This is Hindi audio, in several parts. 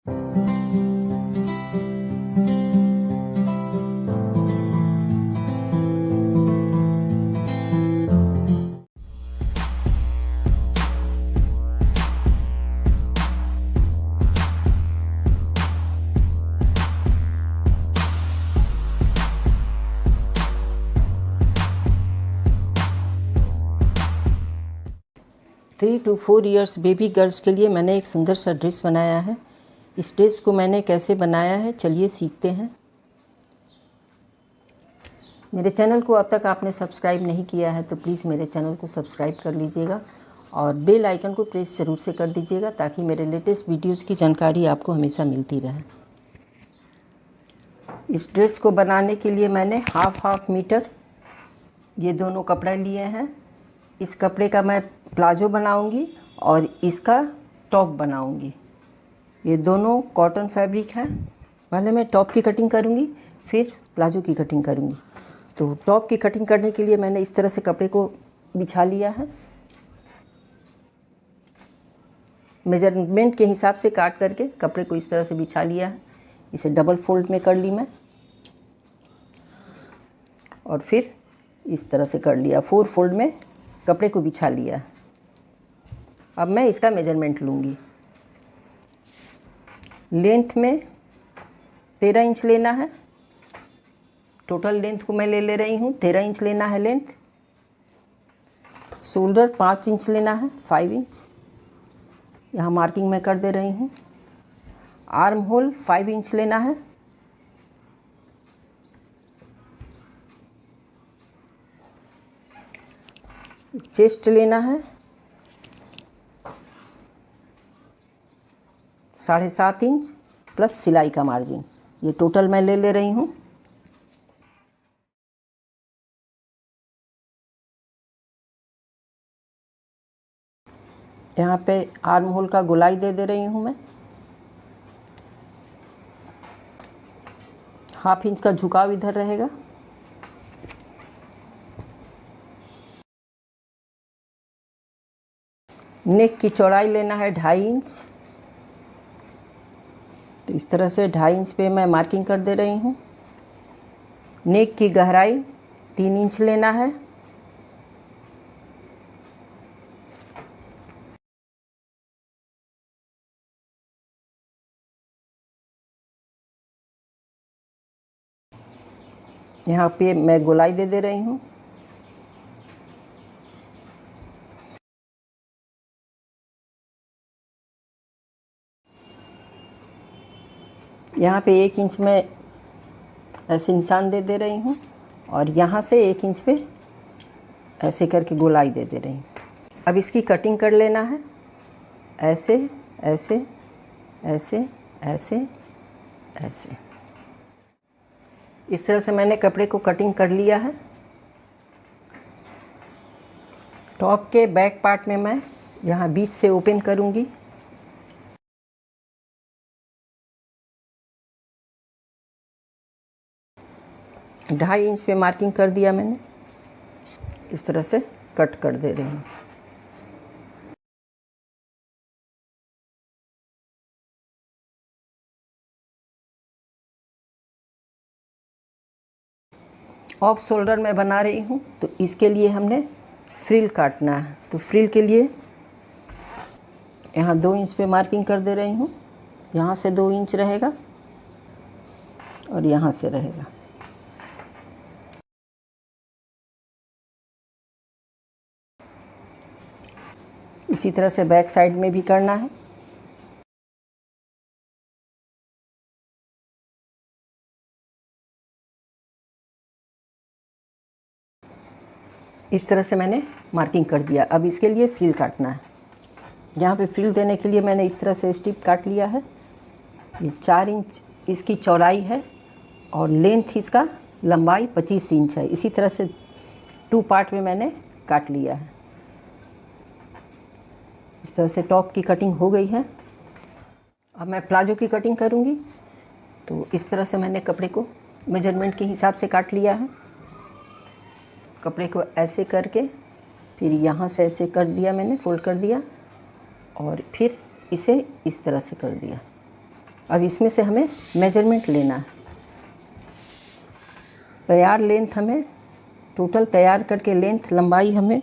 Three to 4 years baby girls के लिए मैंने एक सुंदर सा ड्रेस बनाया है। इस ड्रेस को मैंने कैसे बनाया है चलिए सीखते हैं। मेरे चैनल को अब तक आपने सब्सक्राइब नहीं किया है तो प्लीज़ मेरे चैनल को सब्सक्राइब कर लीजिएगा और बेल आइकन को प्रेस ज़रूर से कर दीजिएगा ताकि मेरे लेटेस्ट वीडियोज़ की जानकारी आपको हमेशा मिलती रहे। इस ड्रेस को बनाने के लिए मैंने हाफ मीटर ये दोनों कपड़े लिए हैं। इस कपड़े का मैं प्लाजो बनाऊंगी और इसका टॉप बनाऊंगी। ये दोनों कॉटन फैब्रिक है। पहले मैं टॉप की कटिंग करूंगी फिर प्लाजो की कटिंग करूंगी। तो टॉप की कटिंग करने के लिए मैंने इस तरह से कपड़े को बिछा लिया है। मेजरमेंट के हिसाब से काट करके कपड़े को इस तरह से बिछा लिया है। इसे डबल फोल्ड में कर ली मैं और फिर इस तरह से कर लिया। 4 फोल्ड में कपड़े को बिछा लिया। अब मैं इसका मेजरमेंट लूँगी। लेंथ में 13 इंच लेना है। टोटल लेंथ को मैं ले रही हूँ 13 इंच लेना है लेंथ। शोल्डर 5 इंच लेना है 5 इंच यहाँ मार्किंग मैं कर दे रही हूँ। आर्म होल 5 इंच लेना है। चेस्ट लेना है 7.5 इंच प्लस सिलाई का मार्जिन। ये टोटल मैं ले रही हूँ। यहाँ पे आर्म होल का गोलाई दे रही हूँ मैं। 1/2 इंच का झुकाव इधर रहेगा। नेक की चौड़ाई लेना है 2.5 इंच। तो इस तरह से 2.5 इंच पे मैं मार्किंग कर दे रही हूँ। नेक की गहराई 3 इंच लेना है। यहाँ पे मैं गोलाई दे रही हूँ। यहाँ पे 1 इंच में ऐसे निशान दे रही हूँ और यहाँ से 1 इंच पे ऐसे करके गोलाई दे रही हूँ। अब इसकी कटिंग कर लेना है। ऐसे ऐसे ऐसे ऐसे ऐसे इस तरह से मैंने कपड़े को कटिंग कर लिया है। टॉप के बैक पार्ट में मैं यहाँ बीच से ओपन करूँगी। ढाई इंच पे मार्किंग कर दिया मैंने। इस तरह से कट कर दे रही हूँ। ऑफ शोल्डर में बना रही हूँ तो इसके लिए हमने फ्रिल काटना है। तो फ्रिल के लिए यहाँ 2 इंच पे मार्किंग कर दे रही हूँ। यहाँ से 2 इंच रहेगा और यहाँ से रहेगा। इसी तरह से बैक साइड में भी करना है। इस तरह से मैंने मार्किंग कर दिया। अब इसके लिए फ्रिल काटना है। यहाँ पे फ्रिल देने के लिए मैंने इस तरह से स्ट्रिप काट लिया है। ये 4 इंच इसकी चौड़ाई है और लेंथ इसका लंबाई 25 इंच है। इसी तरह से 2 पार्ट में मैंने काट लिया है। इस तरह से टॉप की कटिंग हो गई है। अब मैं प्लाजो की कटिंग करूँगी। तो इस तरह से मैंने कपड़े को मेजरमेंट के हिसाब से काट लिया है। कपड़े को ऐसे करके फिर यहाँ से ऐसे कर दिया मैंने, फोल्ड कर दिया और फिर इसे इस तरह से कर दिया। अब इसमें से हमें मेजरमेंट लेना है। तैयार लेंथ हमें टोटल तैयार करके लेंथ लंबाई हमें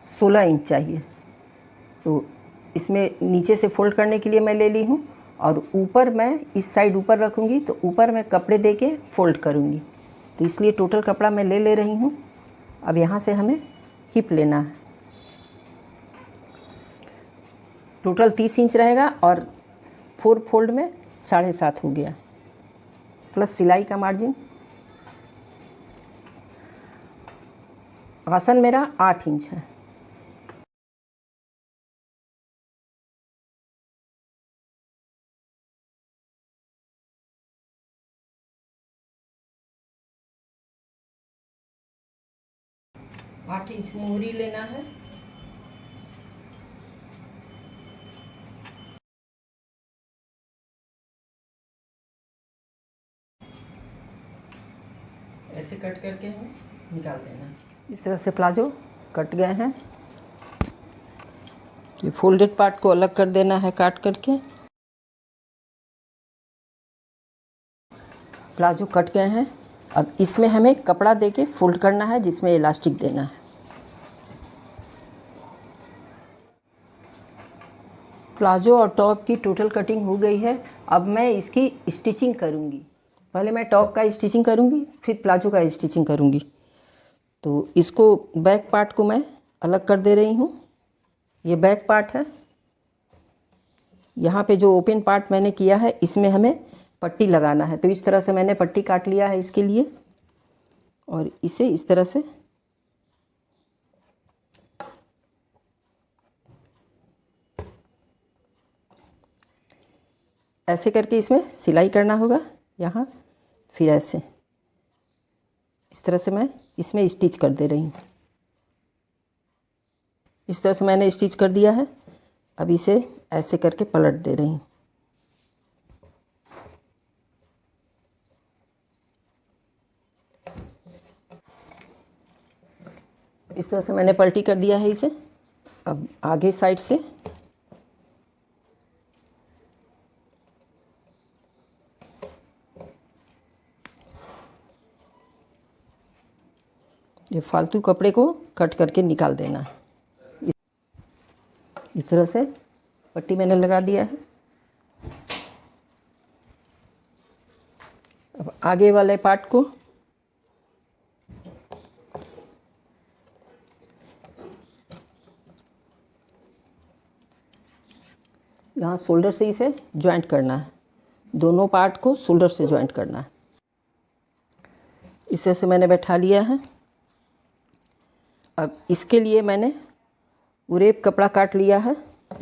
16 इंच चाहिए। तो इसमें नीचे से फोल्ड करने के लिए मैं ले ली हूँ और ऊपर मैं इस साइड ऊपर रखूँगी तो ऊपर मैं कपड़े दे के फोल्ड करूँगी। तो इसलिए टोटल कपड़ा मैं ले रही हूँ। अब यहाँ से हमें हिप लेना है। टोटल 30 इंच रहेगा और 4 फोल्ड में 7.5 हो गया, प्लस सिलाई का मार्जिन। आसन मेरा 8 इंच है। आठ इंच मोहरी लेना है। ऐसे कट करके हमें निकाल देना है। इस तरह से प्लाजो कट गए हैं। ये फोल्डेड पार्ट को अलग कर देना है काट करके। प्लाजो कट गए हैं। अब इसमें हमें कपड़ा देके फोल्ड करना है जिसमें इलास्टिक देना है। प्लाजो और टॉप की टोटल कटिंग हो गई है। अब मैं इसकी स्टिचिंग करूँगी। पहले मैं टॉप का स्टिचिंग करूँगी, फिर प्लाजो का स्टिचिंग करूँगी। तो इसको बैक पार्ट को मैं अलग कर दे रही हूँ। ये बैक पार्ट है। यहाँ पे जो ओपन पार्ट मैंने किया है इसमें हमें पट्टी लगाना है। तो इस तरह से मैंने पट्टी काट लिया है इसके लिए और इसे इस तरह से ऐसे करके इसमें सिलाई करना होगा यहाँ। फिर ऐसे इस तरह से मैं इसमें स्टिच कर दे रही हूँ। इस तरह से मैंने स्टिच कर दिया है। अब इसे ऐसे करके पलट दे रही हूँ। इस तरह से मैंने पलटी कर दिया है इसे। अब आगे साइड से ये फालतू कपड़े को कट करके निकाल देना है। इस तरह से पट्टी मैंने लगा दिया है। अब आगे वाले पार्ट को यहाँ शोल्डर से इसे जॉइंट करना है। दोनों पार्ट को शोल्डर से जॉइंट करना है। इस तरह से मैंने बैठा लिया है। अब इसके लिए मैंने उरेप कपड़ा काट लिया है।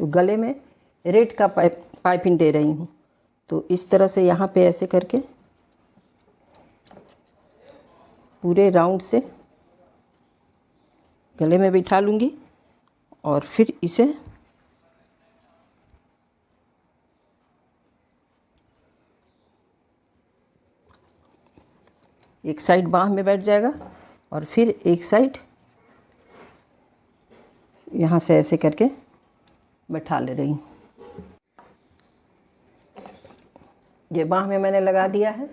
गले में रेड का पाइपिंग दे रही हूँ। तो इस तरह से यहाँ पे ऐसे करके पूरे राउंड से गले में बिठा लूँगी और फिर इसे एक साइड बाह में बैठ जाएगा और फिर एक साइड यहाँ से ऐसे करके बैठा ले रही हूँ। ये बाह में मैंने लगा दिया है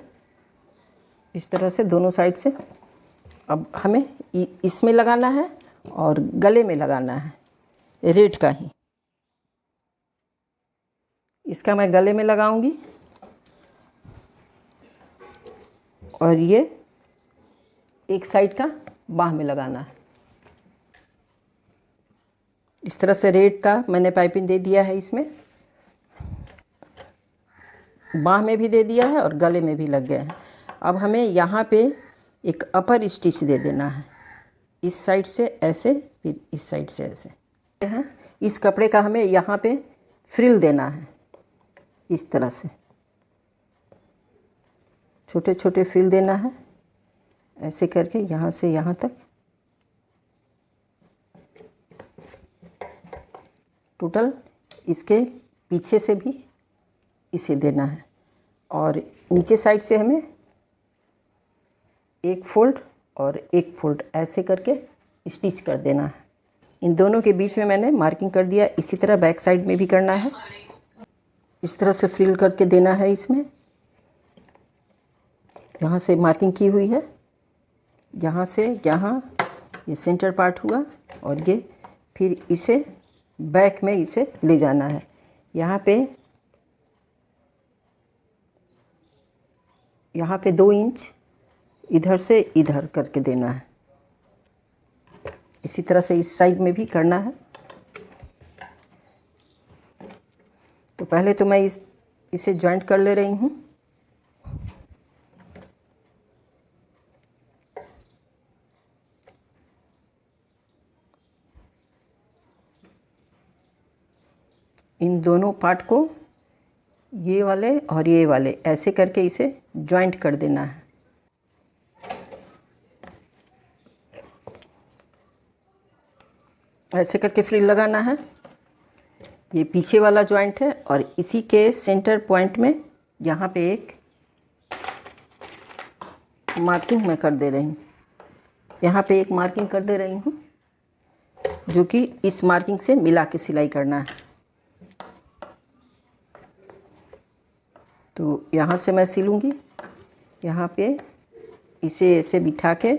इस तरह से दोनों साइड से। अब हमें इसमें लगाना है और गले में लगाना है रेड का ही। इसका मैं गले में लगाऊंगी और ये एक साइड का बाह में लगाना है। इस तरह से रेड का मैंने पाइपिंग दे दिया है। इसमें बाह में भी दे दिया है और गले में भी लग गया है। अब हमें यहाँ पे एक अपर स्टिच दे देना है। इस साइड से ऐसे, फिर इस साइड से ऐसे है। इस कपड़े का हमें यहाँ पे फ्रिल देना है। इस तरह से छोटे छोटे फ्रिल देना है ऐसे करके यहाँ से यहाँ तक। टोटल इसके पीछे से भी इसे देना है और नीचे साइड से हमें एक फोल्ड और एक फोल्ड ऐसे करके स्टिच कर देना है। इन दोनों के बीच में मैंने मार्किंग कर दिया। इसी तरह बैक साइड में भी करना है। इस तरह से फ्रिल करके देना है। इसमें यहाँ से मार्किंग की हुई है, यहाँ से यहाँ ये सेंटर पार्ट हुआ, और ये फिर इसे बैक में इसे ले जाना है। यहाँ पे 2 इंच इधर से इधर करके देना है। इसी तरह से इस साइड में भी करना है। तो पहले तो मैं इसे जॉइंट कर ले रही हूँ। इन दोनों पार्ट को, ये वाले और ये वाले, ऐसे करके इसे जॉइंट कर देना है। ऐसे करके फ्रिल लगाना है। ये पीछे वाला जॉइंट है, और इसी के सेंटर पॉइंट में यहाँ पे एक मार्किंग मैं कर दे रही हूँ। यहाँ पे एक मार्किंग कर दे रही हूँ, जो कि इस मार्किंग से मिला के सिलाई करना है। तो यहाँ से मैं सिलूँगी। यहाँ पे इसे ऐसे बिठा के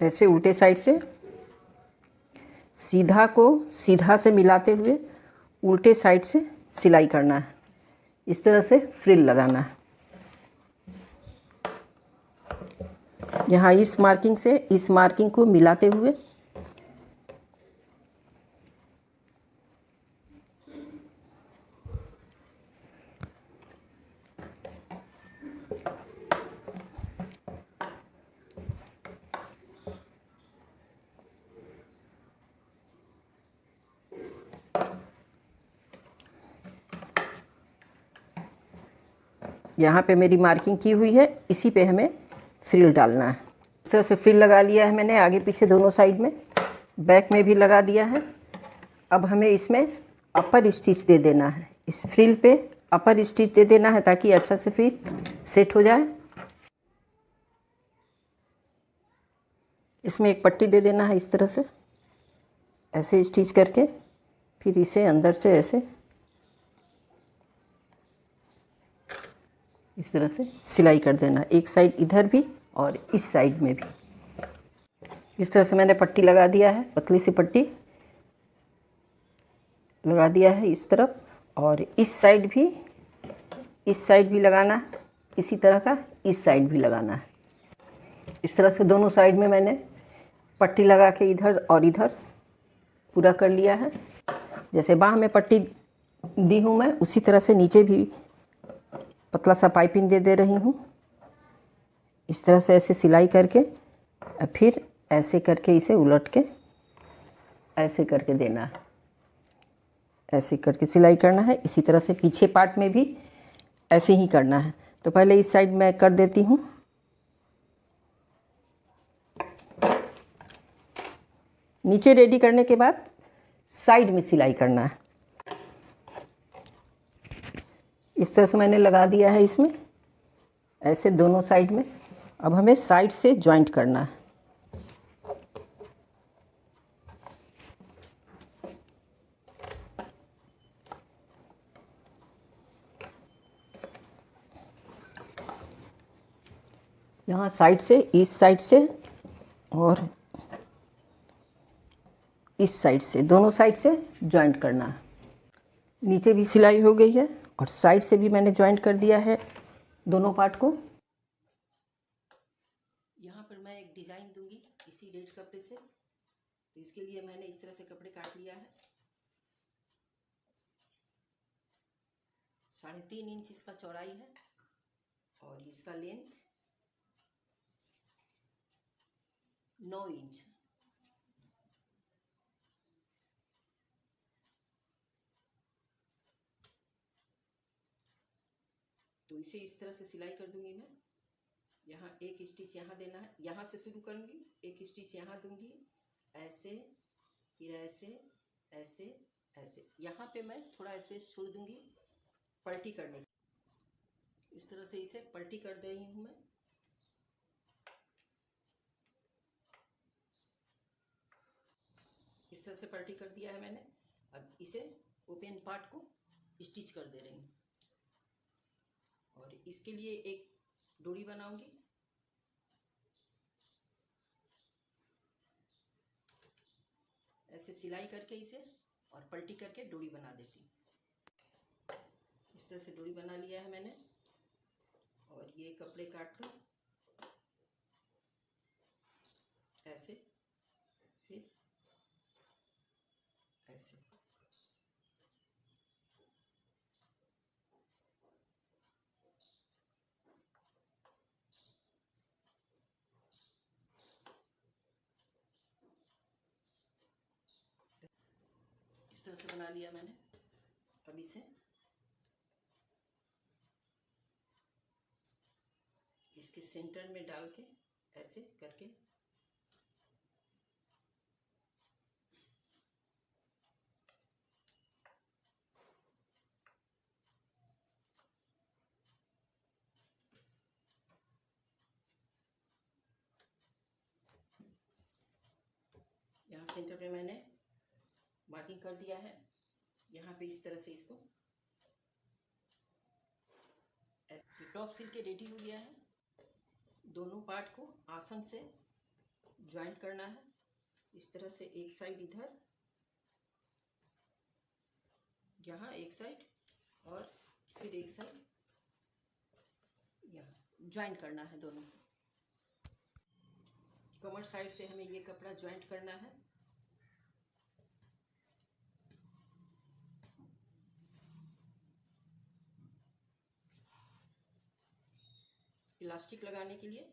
ऐसे उल्टे साइड से सीधा को सीधा से मिलाते हुए उल्टे साइड से सिलाई करना है। इस तरह से फ्रिल लगाना है। यहाँ इस मार्किंग से इस मार्किंग को मिलाते हुए यहाँ पे मेरी मार्किंग की हुई है, इसी पे हमें फ्रिल डालना है। इस तरह से फ्रिल लगा लिया है मैंने, आगे पीछे दोनों साइड में, बैक में भी लगा दिया है। अब हमें इसमें अपर स्टिच दे देना है। इस फ्रिल पे अपर स्टिच दे देना है, ताकि अच्छा से फ्रिल सेट हो जाए। इसमें एक पट्टी दे देना है, इस तरह से ऐसे स्टिच करके, फिर इसे अंदर से ऐसे इस तरह से सिलाई कर देना, एक साइड इधर भी और इस साइड में भी। इस तरह से मैंने पट्टी लगा दिया है, पतली सी पट्टी लगा दिया है इस तरफ, और इस साइड भी लगाना है। इसी तरह का इस साइड भी लगाना है। इस तरह से दोनों साइड में मैंने पट्टी लगा के इधर और इधर पूरा कर लिया है। जैसे बाह में पट्टी दी हूँ मैं, उसी तरह से नीचे भी पतला सा पाइपिंग दे रही हूँ। इस तरह से ऐसे सिलाई करके, फिर ऐसे करके इसे उलट के ऐसे करके देना है। ऐसे करके सिलाई करना है। इसी तरह से पीछे पार्ट में भी ऐसे ही करना है। तो पहले इस साइड मैं कर देती हूँ। नीचे रेडी करने के बाद साइड में सिलाई करना है। इस तरह से मैंने लगा दिया है इसमें, ऐसे दोनों साइड में। अब हमें साइड से जॉइंट करना है। यहाँ साइड से, इस साइड से और इस साइड से, दोनों साइड से जॉइंट करना है। नीचे भी सिलाई हो गई है और साइड से भी मैंने जॉइंट कर दिया है दोनों पार्ट को। यहाँ पर मैं एक डिज़ाइन दूंगी इसी रेड कपड़े से। तो इसके लिए मैंने इस तरह से कपड़े काट लिया है। 3.5 इंच इसका चौड़ाई है, और इसका लेंथ 9 इंच। तो इसे इस तरह से सिलाई कर दूंगी मैं। यहाँ एक स्टिच यहाँ देना है, यहाँ से शुरू करूंगी, एक स्टिच यहाँ दूंगी, ऐसे, फिर ऐसे, ऐसे, ऐसे। यहाँ पे मैं थोड़ा स्पेस छोड़ दूंगी पलटी करने की। इस तरह से इसे पलटी कर दे रही हूँ मैं। इस तरह से पलटी कर दिया है मैंने। अब इसे ओपन पार्ट को स्टिच कर दे रही हूँ और इसके लिए एक डोरी बनाऊंगी। ऐसे सिलाई करके इसे और पलटी करके डोरी बना देती हूँ। इस तरह से डोरी बना लिया है मैंने और ये कपड़े काट कर ऐसे, फिर ऐसे। इस तरह से बना लिया मैंने। अब इसे इसके सेंटर में डाल के ऐसे करके यहाँ सेंटर पे मैंने मार्किंग कर दिया है। यहाँ पे इस तरह से इसको टॉप सिल के रेडी हो गया है। दोनों पार्ट को आसन से ज्वाइंट करना है। इस तरह से एक साइड इधर, यहाँ एक साइड और फिर एक साइड यहाँ ज्वाइंट करना है दोनों। कमर साइड से हमें ये कपड़ा ज्वाइंट करना है। इलास्टिक लगाने के लिए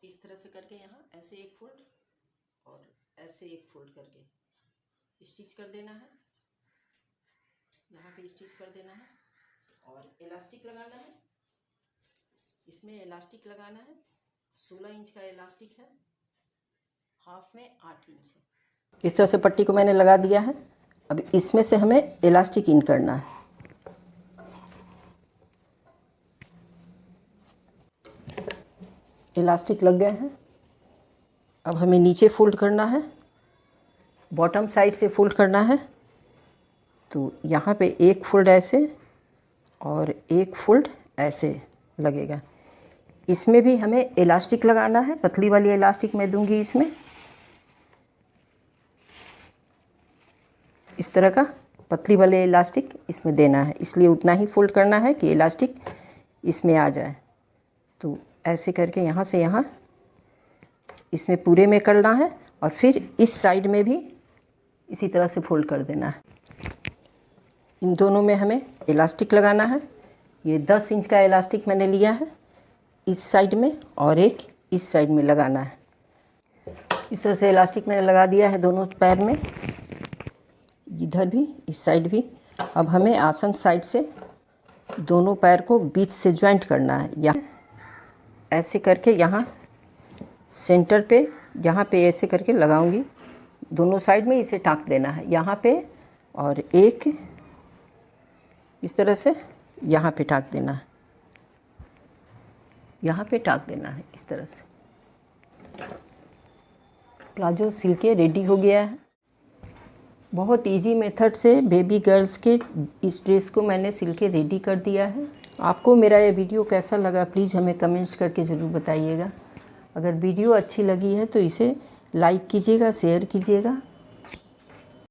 इस तरह से करके यहाँ ऐसे एक फोल्ड और ऐसे एक फोल्ड करके स्टिच कर देना है। यहाँ पे स्टिच कर देना है और इलास्टिक लगाना है। इसमें इलास्टिक लगाना है। 16 इंच का इलास्टिक है, हाफ में 8 इंच है। इस तरह से पट्टी को मैंने लगा दिया है। अब इसमें से हमें इलास्टिक इन करना है। इलास्टिक लग गए हैं। अब हमें नीचे फोल्ड करना है, बॉटम साइड से फोल्ड करना है। तो यहाँ पे एक फोल्ड ऐसे और एक फोल्ड ऐसे लगेगा। इसमें भी हमें इलास्टिक लगाना है। पतली वाली इलास्टिक मैं दूंगी इसमें, इस तरह का पतली वाले इलास्टिक इसमें देना है। इसलिए उतना ही फोल्ड करना है कि इलास्टिक इसमें आ जाए। तो ऐसे करके यहाँ से यहाँ इसमें पूरे में करना है और फिर इस साइड में भी इसी तरह से फोल्ड कर देना है। इन दोनों में हमें इलास्टिक लगाना है। ये 10 इंच का इलास्टिक मैंने लिया है, इस साइड में और एक इस साइड में लगाना है। इस तरह से इलास्टिक मैंने लगा दिया है दोनों पैर में, इधर भी इस साइड भी। अब हमें आसन साइड से दोनों पैर को बीच से ज्वाइंट करना है। यहाँ ऐसे करके यहाँ सेंटर पे, यहाँ पे ऐसे करके लगाऊंगी। दोनों साइड में इसे टाँक देना है यहाँ पे, और एक इस तरह से यहाँ पे टाँक देना है, यहाँ पे टाँक देना है इस तरह से। प्लाजो सिल के रेडी हो गया है। बहुत इजी मेथड से बेबी गर्ल्स के इस ड्रेस को मैंने सिल के रेडी कर दिया है। आपको मेरा ये वीडियो कैसा लगा प्लीज़ हमें कमेंट्स करके ज़रूर बताइएगा। अगर वीडियो अच्छी लगी है तो इसे लाइक कीजिएगा, शेयर कीजिएगा